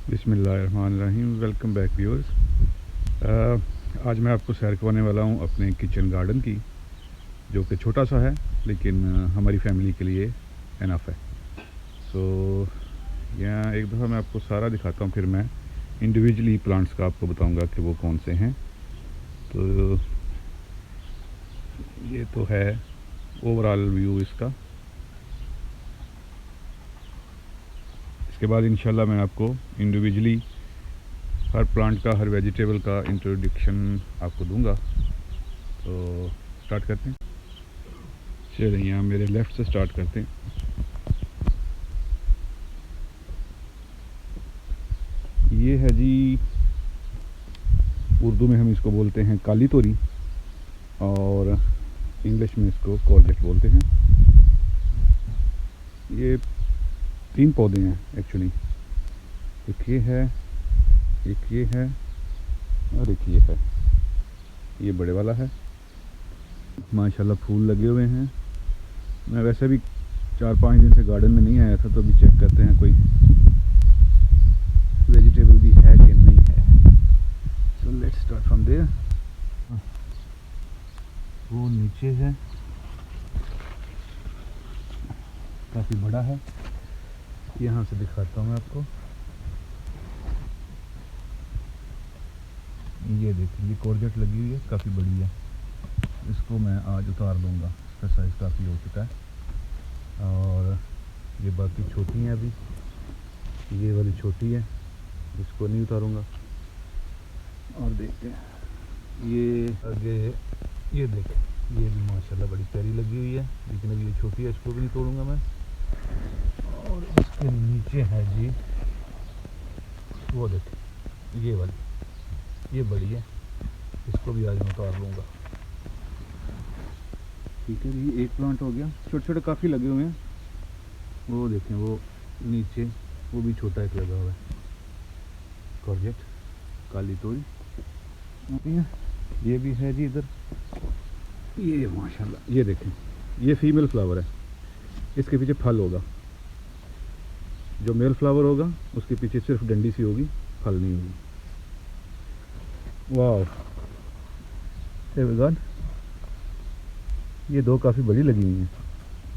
बिस्मिल्लाहिर्रहमानिर्रहीम। Welcome back viewers. आज मैं आपको सैर करवाने वाला हूँ अपने किचन गार्डन की, जो कि छोटा सा है लेकिन हमारी फैमिली के लिए इनफ है। सो यहाँ एक दफ़ा मैं आपको सारा दिखाता हूँ, फिर मैं इंडिविजुअली प्लांट्स का आपको बताऊँगा कि वो कौन से हैं। तो ये तो है ओवरऑल व्यू इसका। इसके बाद इंशाल्लाह मैं आपको इंडिविजुअली हर प्लांट का, हर वेजिटेबल का इंट्रोडक्शन आपको दूंगा। तो स्टार्ट करते हैं। चलिए यहाँ मेरे लेफ़्ट से स्टार्ट करते हैं। ये है जी, उर्दू में हम इसको बोलते हैं काली तोरी और इंग्लिश में इसको कॉर्जेट बोलते हैं। ये 3 पौधे हैं एक्चुअली। एक ये है, एक ये है और एक ये है। ये बड़े वाला है। माशाल्लाह फूल लगे हुए हैं। मैं वैसे भी 4-5 दिन से गार्डन में नहीं आया था, तो अभी चेक करते हैं कोई वेजिटेबल भी है कि नहीं है। So let's start from there. वो नीचे है, काफ़ी बड़ा है। यहाँ से दिखाता हूँ मैं आपको। ये देखिए, ये कॉर्जेट लगी हुई है, काफ़ी बड़ी है। इसको मैं आज उतार दूँगा, इसका साइज़ काफ़ी हो चुका है। और ये बाकी छोटी हैं अभी, ये वाली छोटी है, इसको नहीं उतारूँगा। और देखते हैं ये आगे, ये देखें, ये भी माशाल्लाह बड़ी प्यारी लगी हुई है, लेकिन अभी ये छोटी है, इसको भी नहीं तोड़ूँगा मैं। और इसके नीचे है जी, वो देखें, ये वाली, ये बड़ी है, इसको भी आज मैं उतार लूँगा। ठीक है जी, एक प्लांट हो गया। छोटे छोटे काफ़ी लगे हुए हैं। वो देखें, वो नीचे वो भी छोटा एक लगा हुआ है, कॉर्जेट काली तोरी। ये भी है जी इधर। ये माशाल्लाह, ये देखें, ये फीमेल फ्लावर है, इसके पीछे फल होगा। जो मेल फ्लावर होगा उसके पीछे सिर्फ डंडी सी होगी, फल नहीं होगी। वाह, गॉड, ये 2 काफ़ी बड़ी लगी हुई हैं,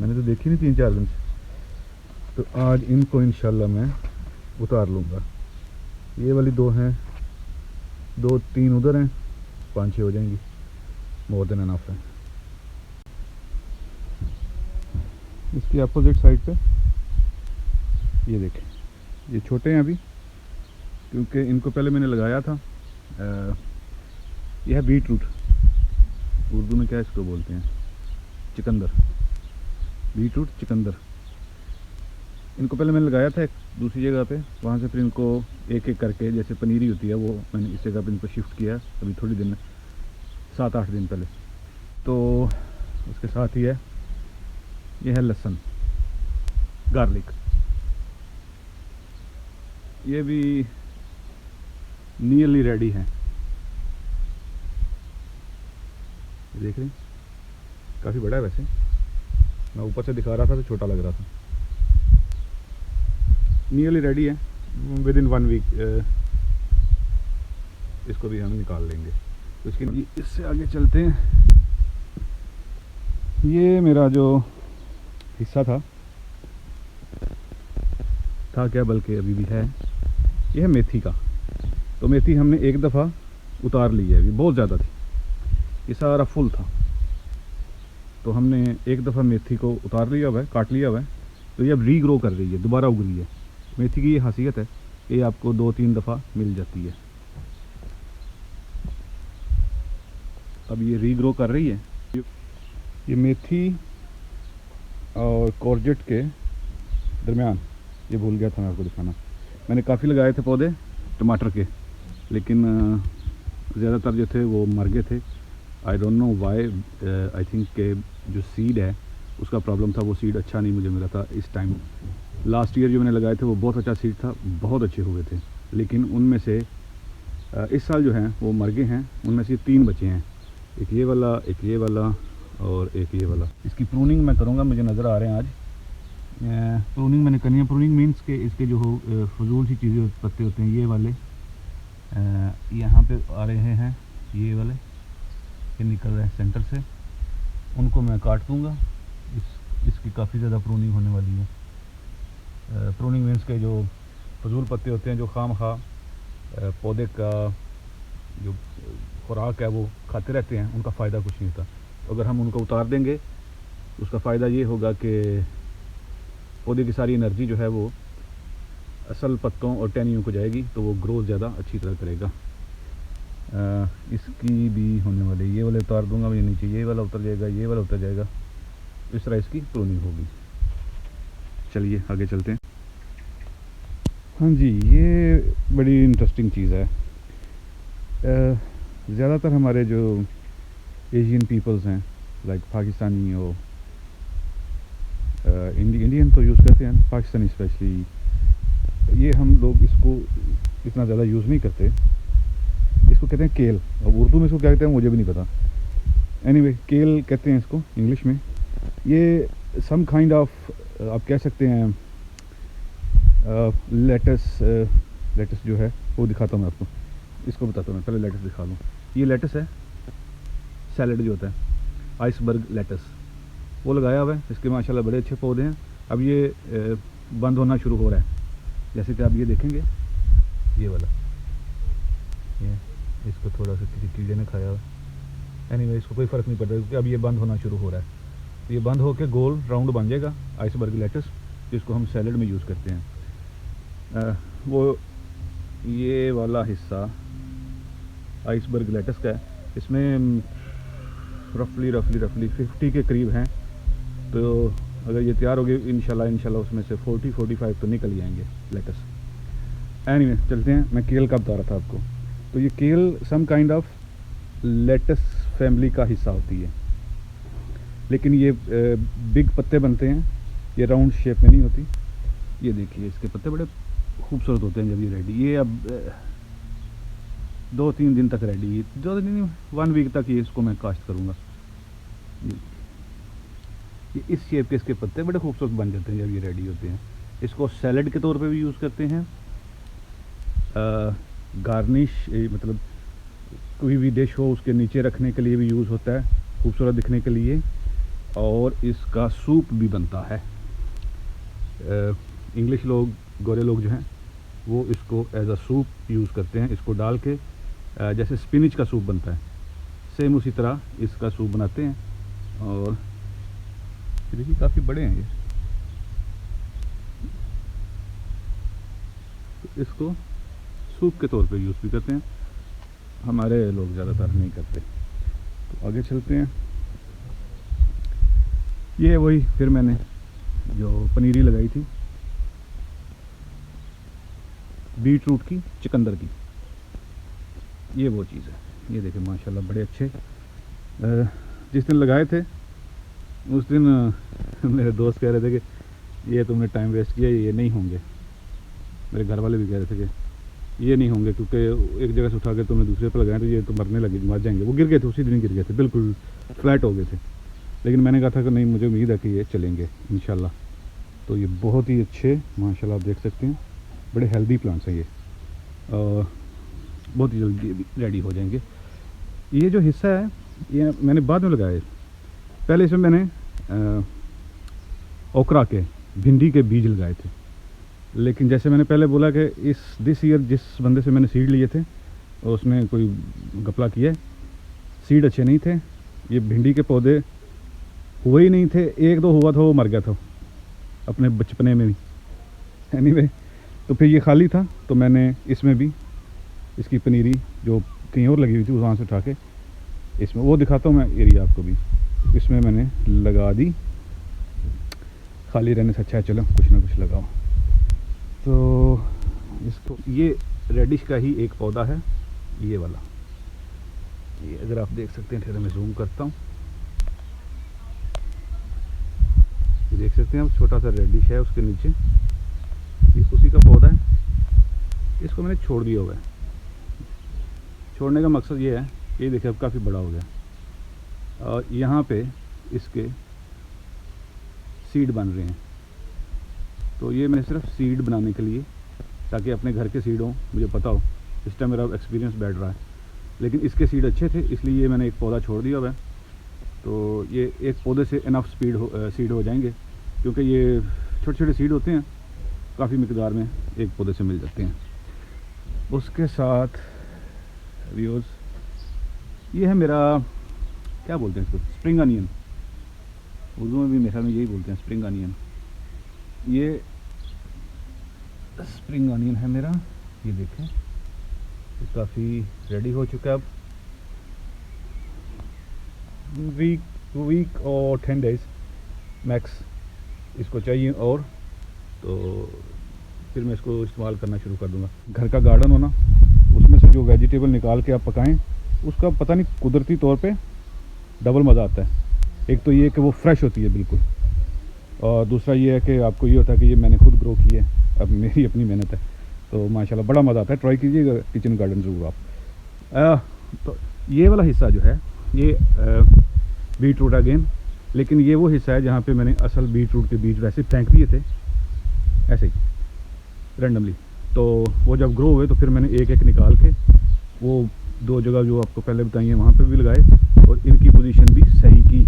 मैंने तो देखी नहीं 3-4 दिन से। तो आज इनको इंशाल्लाह मैं उतार लूँगा। ये वाली 2 हैं, 2-3 उधर हैं, 5-6 हो जाएंगी, मोर देन एनफ है। इसकी अपोजिट साइड पे ये देखें, ये छोटे हैं अभी, क्योंकि इनको पहले मैंने लगाया था। यह है बीट रूट, उर्दू में क्या इसको बोलते हैं, चिकंदर, बीट रूट चिकंदर। इनको पहले मैंने लगाया था एक दूसरी जगह पे, वहाँ से फिर इनको एक एक करके, जैसे पनीरी होती है, वो मैंने इस जगह पे इनको शिफ्ट किया अभी थोड़ी दिन, 7-8 दिन पहले। तो उसके साथ ही है, ये है लहसुन, गार्लिक। ये भी नियरली रेडी है, देख रहे हैं, काफ़ी बड़ा है। वैसे मैं ऊपर से दिखा रहा था तो छोटा लग रहा था। नियरली रेडी है, विद इन 1 वीक इसको भी हम निकाल लेंगे। तो इसके इससे आगे चलते हैं। ये मेरा जो हिस्सा था क्या, बल्कि अभी भी है, ये है मेथी का। तो मेथी हमने एक दफ़ा उतार ली है, अभी बहुत ज़्यादा थी, ये सारा फुल था, तो हमने एक दफ़ा मेथी को उतार लिया हुआ है, काट लिया हुआ है। तो ये अब रीग्रो कर रही है, दोबारा उग रही है। मेथी की ये खासियत है, ये आपको 2-3 दफ़ा मिल जाती है। अब ये रीग्रो कर रही है। ये मेथी और कॉर्जेट के दरमियान, ये भूल गया था मैं आपको दिखाना, मैंने काफ़ी लगाए थे पौधे टमाटर के, लेकिन ज़्यादातर जो थे वो मर गए थे। I don't know why, I think के जो सीड है उसका प्रॉब्लम था, वो सीड अच्छा नहीं मुझे मिला था इस टाइम। लास्ट ईयर जो मैंने लगाए थे वो बहुत अच्छा सीड था, बहुत अच्छे हुए थे, लेकिन उनमें से इस साल जो हैं वो मर गए हैं। उनमें से 3 बचे हैं, एक ये वाला, एक ये वाला और एक ये वाला। इसकी प्रूनिंग मैं करूँगा, मुझे नज़र आ रहे हैं आज प्रूनिंग मैंने करनी है। प्रूनिंग मीन्स के इसके जो फजूल सी चीज़ें पत्ते होते हैं ये वाले यहाँ पे आ रहे हैं, ये वाले ये निकल रहे हैं सेंटर से, उनको मैं काट दूँगा। इसकी काफ़ी ज़्यादा प्रूनिंग होने वाली है। प्रूनिंग मीन्स के जो फजूल पत्ते होते हैं जो खामखा पौधे का जो खुराक है वो खाते रहते हैं, उनका फ़ायदा कुछ नहीं होता। तो अगर हम उनको उतार देंगे तो उसका फ़ायदा ये होगा कि पौधे की सारी एनर्जी जो है वो असल पत्तों और टहनियों को जाएगी, तो वो ग्रोथ ज़्यादा अच्छी तरह करेगा। इसकी भी होने वाली, ये वाले उतार दूंगा मैं, नीचे ये वाला उतर जाएगा, ये वाला उतर जाएगा, इस तरह इसकी प्रूनिंग होगी। चलिए आगे चलते हैं। हाँ जी, ये बड़ी इंटरेस्टिंग चीज़ है। ज़्यादातर हमारे जो एशियन पीपल्स हैं, लाइक पाकिस्तानी और इंडियन तो यूज़ करते हैं, पाकिस्तानी स्पेशली, ये हम लोग इसको इतना ज़्यादा यूज़ नहीं करते। इसको कहते हैं केल, अब उर्दू में इसको क्या कहते हैं मुझे भी नहीं पता। एनीवे केल कहते हैं इसको इंग्लिश में। ये सम काइंड ऑफ आप कह सकते हैं लेटस जो है वो दिखाता हूँ मैं आपको, इसको बताता हूँ मैं, पहले लेटस दिखा लूँ। ये लेटस है, सैलड जो होता है, आइसबर्ग लेटस, वो लगाया हुआ है। इसके माशाल्लाह बड़े अच्छे पौधे हैं। अब ये बंद होना शुरू हो रहा है, जैसे कि आप ये देखेंगे, ये वाला, ये इसको थोड़ा सा किसी कीड़े ने खाया हुआ। एनीवे इसको कोई फ़र्क नहीं पड़ता क्योंकि अब ये बंद होना शुरू हो रहा है। ये बंद होकर गोल राउंड बन जाएगा आइसबर्ग लेटस, जिसको हम सैलड में यूज़ करते हैं। वो ये वाला हिस्सा आइसबर्ग लेटस का है, इसमें रफली 50 के करीब हैं। तो अगर ये तैयार हो गए इंशाल्लाह उसमें से 40-45 तो निकल ही आएंगे लेटस। एनीवे चलते हैं, मैं केल का बता रहा था आपको। तो ये kale some kind of lettuce family का हिस्सा होती है, लेकिन ये बिग पत्ते बनते हैं, ये राउंड शेप में नहीं होती। ये देखिए इसके पत्ते बड़े खूबसूरत होते हैं जब ये रेडी। ये अब 2-3 दिन तक रेडी, 2 दिन नहीं 1 वीक तक ये इसको मैं काश्त करूँगा। ये इस शेप के इसके पत्ते बड़े खूबसूरत बन जाते हैं जब ये रेडी होते हैं। इसको सैलड के तौर पे भी यूज़ करते हैं, गार्निश मतलब कोई भी डिश हो उसके नीचे रखने के लिए भी यूज़ होता है, खूबसूरत दिखने के लिए। और इसका सूप भी बनता है। इंग्लिश लोग, गोरे लोग जो हैं वो इसको एज अ सूप यूज़ करते हैं। इसको डाल के जैसे स्पिनिच का सूप बनता है, सेम उसी तरह इसका सूप बनाते हैं। और देखिए काफ़ी बड़े हैं ये, तो इसको सूप के तौर पे यूज़ भी करते हैं, हमारे लोग ज़्यादातर नहीं करते। तो आगे चलते हैं। ये वही फिर मैंने जो पनीरी लगाई थी बीट रूट की, चुकंदर की, ये वो चीज़ है। ये देखें माशाल्लाह बड़े अच्छे, जिस दिन लगाए थे उस दिन मेरे दोस्त कह रहे थे कि ये तुमने टाइम वेस्ट किया, ये नहीं होंगे। मेरे घर वाले भी कह रहे थे कि ये नहीं होंगे क्योंकि एक जगह से उठा के तुमने दूसरे पर लगाए तो ये तो मरने लगे, मर जाएंगे। वो गिर गए थे, उसी दिन गिर गए थे, बिल्कुल फ्लैट हो गए थे। लेकिन मैंने कहा था कि नहीं, मुझे उम्मीद है कि ये चलेंगे इंशाल्लाह। तो ये बहुत ही अच्छे माशाल्लाह आप देख सकते हैं, बड़े हेल्दी प्लांट्स हैं ये, और बहुत ही जल्दी रेडी हो जाएंगे। ये जो हिस्सा है ये मैंने बाद में लगाया, पहले इसमें मैंने ओकरा के भिंडी के बीज लगाए थे। लेकिन जैसे मैंने पहले बोला कि दिस ईयर जिस बंदे से मैंने सीड लिए थे और उसने कोई घपला किया, सीड अच्छे नहीं थे, ये भिंडी के पौधे हुए ही नहीं थे। 1-2 हुआ था, वो मर गया था अपने बचपने में भी। एनीवे तो फिर ये खाली था, तो मैंने इसमें भी इसकी पनीरी जो कहीं और लगी हुई थी वहाँ से उठा के इसमें, वो दिखाता हूँ मैं एरिया आपको भी, इसमें मैंने लगा दी। खाली रहने से अच्छा है चलो कुछ ना कुछ लगाओ। तो इसको, ये रेडिश का ही एक पौधा है ये वाला, ये अगर आप देख सकते हैं, फिर मैं जूम करता हूँ, ये देख सकते हैं आप, छोटा सा रेडिश है उसके नीचे, ये उसी का पौधा है। इसको मैंने छोड़ दिया हुआ है। छोड़ने का मकसद ये है, ये देखिए अब काफ़ी बड़ा हो गया और यहाँ पे इसके सीड बन रहे हैं। तो ये मैंने सिर्फ सीड बनाने के लिए, ताकि अपने घर के सीड हों, मुझे पता हो। इस टाइम मेरा एक्सपीरियंस बैठ रहा है, लेकिन इसके सीड अच्छे थे, इसलिए मैंने एक पौधा छोड़ दिया हुआ है। तो ये एक पौधे से इनफ सीड हो जाएंगे, क्योंकि ये छोटे छोटे सीड होते हैं, काफ़ी मिकदार में एक पौधे से मिल जाते हैं। उसके साथ व्यूअर्स, ये है मेरा, क्या बोलते हैं इसको, स्प्रिंग अनियन। उर्दू में भी मेरे ख्याल में यही बोलते हैं, स्प्रिंग अनियन। ये स्प्रिंग अनियन है मेरा, ये देखें, ये काफ़ी रेडी हो चुका है। अब वीक और 10 डेज़ मैक्स इसको चाहिए, और तो फिर मैं इसको इस्तेमाल करना शुरू कर दूंगा। घर का गार्डन हो ना, उसमें से जो वेजिटेबल निकाल के आप पकाएं, उसका पता नहीं कुदरती तौर पे डबल मज़ा आता है। एक तो ये कि वो फ्रेश होती है बिल्कुल, और दूसरा ये है कि आपको ये होता है कि ये मैंने खुद ग्रो की है, अब मेरी अपनी मेहनत है, तो माशाल्लाह बड़ा मज़ा आता है। ट्राई कीजिएगा किचन गार्डन ज़रूर आप। तो ये वाला हिस्सा जो है ये बीट रूट अगेन, लेकिन ये वो हिस्सा है जहाँ पे मैंने असल बीट रूट के बीज वैसे फेंक दिए थे, ऐसे ही रैंडमली। तो वो जब ग्रो हुए तो फिर मैंने एक एक निकाल के वो 2 जगह जो आपको पहले बताई है वहाँ पे भी लगाए, और इनकी पोजीशन भी सही की।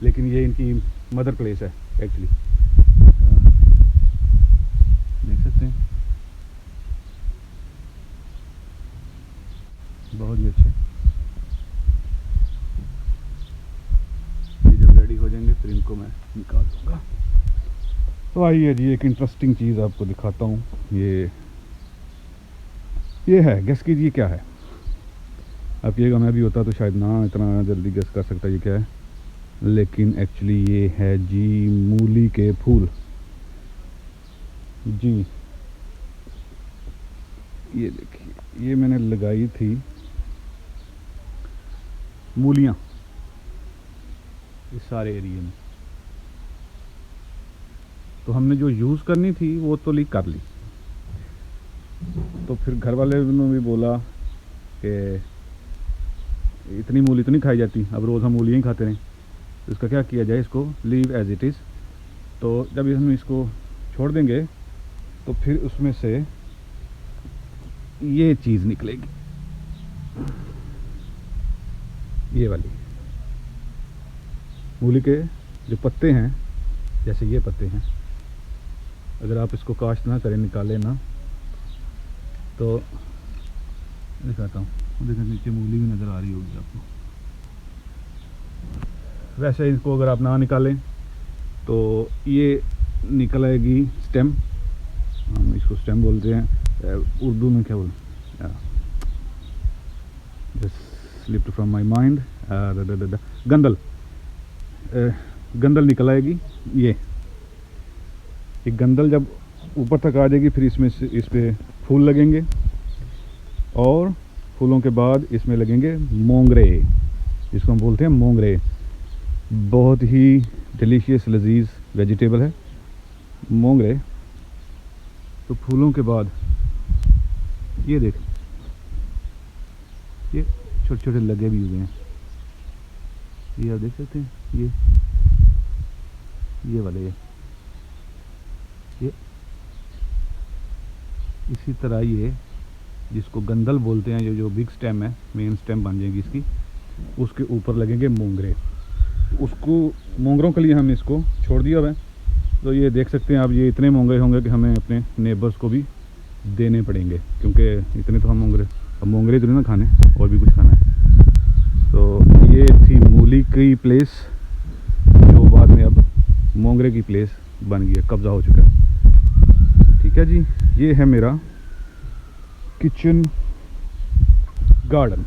लेकिन ये इनकी मदर प्लेस है एक्चुअली, देख सकते हैं, बहुत ही अच्छे। ये जब रेडी हो जाएंगे फिर इनको मैं निकाल दूँगा। तो आइए जी, एक इंटरेस्टिंग चीज़ आपको दिखाता हूँ। ये है, गेस कीजिए क्या है। अब ये मैं भी होता तो शायद ना इतना जल्दी गेस कर सकता ये क्या है, लेकिन एक्चुअली ये है जी मूली के फूल जी। ये देखिए, ये मैंने लगाई थी मूलियाँ इस सारे एरिया में, तो हमने जो यूज़ करनी थी वो तो ली कर ली। तो फिर घर वाले ने भी बोला कि इतनी मूली तो नहीं खाई जाती, अब रोज़ हम मूलियाँ ही खाते रहें, तो इसका क्या किया जाए, इसको लीव एज इट इज़। तो जब हम इसको छोड़ देंगे तो फिर उसमें से ये चीज़ निकलेगी, ये वाली मूली के जो पत्ते हैं, जैसे ये पत्ते हैं, अगर आप इसको काश्त ना करें, निकालें ना, तो दिखाता हूँ, देखिए नीचे मूली भी नज़र आ रही होगी आपको। वैसे इसको अगर आप ना निकालें तो ये निकल आएगी स्टेम, हम इसको स्टेम बोलते हैं, उर्दू में क्या बोलते हैं, just slipped from my mind, गंदल, गंदल निकल आएगी। ये गंदल जब ऊपर तक आ जाएगी, फिर इसमें से इस पे फूल लगेंगे, और फूलों के बाद इसमें लगेंगे मोंगरे, जिसको हम बोलते हैं मोंगरे। बहुत ही डिलीशियस लजीज वेजिटेबल है मोंगरे। तो फूलों के बाद ये देख, ये छोटे छोटे लगे भी हुए हैं, ये आप देख सकते हैं, ये वाले ये इसी तरह ये जिसको गंदल बोलते हैं, ये जो बिग स्टेम है, मेन स्टेम बन जाएगी इसकी, उसके ऊपर लगेंगे मोंगरे। उसको मोंगरों के लिए हम इसको छोड़ दिया हुआ है। तो ये देख सकते हैं आप, ये इतने मोंगरे होंगे कि हमें अपने नेबर्स को भी देने पड़ेंगे, क्योंकि इतने तो हम मोंगरे तो नहीं ना खाने, और भी कुछ खाना है। तो ये थी मूली की प्लेस, जो बाद में अब मोंगरे की प्लेस बन गई है, कब्ज़ा हो चुका है। ठीक है जी, ये है मेरा किचन गार्डन।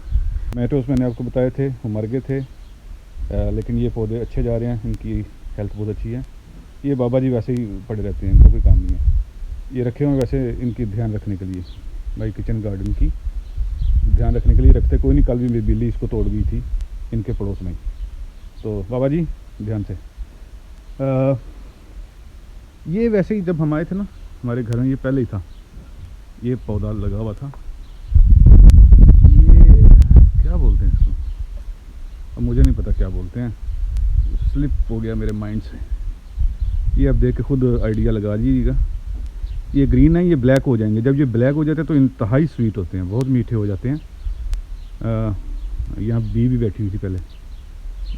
टमाटोस मैंने आपको बताए थे वो मर गए थे, लेकिन ये पौधे अच्छे जा रहे हैं, इनकी हेल्थ बहुत अच्छी है। ये बाबा जी वैसे ही पड़े रहते हैं, इनको कोई काम नहीं है, ये रखे हुए वैसे इनकी ध्यान रखने के लिए, भाई किचन गार्डन की ध्यान रखने के लिए रखते कोई नहीं। कल भी मेरी बिल्ली इसको तोड़ गई थी इनके पड़ोस में, तो बाबा जी ध्यान से। ये वैसे ही जब हम आए थे ना हमारे घर में, ये पहले ही था, ये पौधा लगा हुआ था। ये क्या बोलते हैं इसको, अब मुझे नहीं पता क्या बोलते हैं, स्लिप हो गया मेरे माइंड से। ये आप देख के खुद आइडिया लगा लीजिएगा। ये ग्रीन है, ये ब्लैक हो जाएंगे। जब ये ब्लैक हो जाते हैं तो इंतहाई स्वीट होते हैं, बहुत मीठे हो जाते हैं। यहाँ बी भी बैठी हुई थी पहले,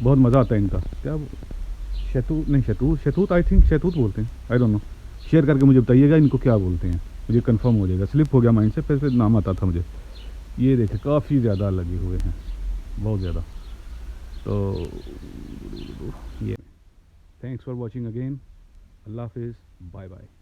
बहुत मज़ा आता है इनका। क्या शहतूत नहीं, शहतूत आई थिंक शहतूत बोलते हैं, आई डोंट नो। शेयर करके मुझे बताइएगा इनको क्या बोलते हैं, मुझे कंफर्म हो जाएगा। स्लिप हो गया माइंड से, फिर नाम आता था मुझे। ये देखे काफ़ी ज़्यादा लगे हुए हैं, बहुत ज़्यादा। तो ये थैंक्स फॉर वॉचिंग अगेन। अल्लाह हाफिज़, बाय बाय।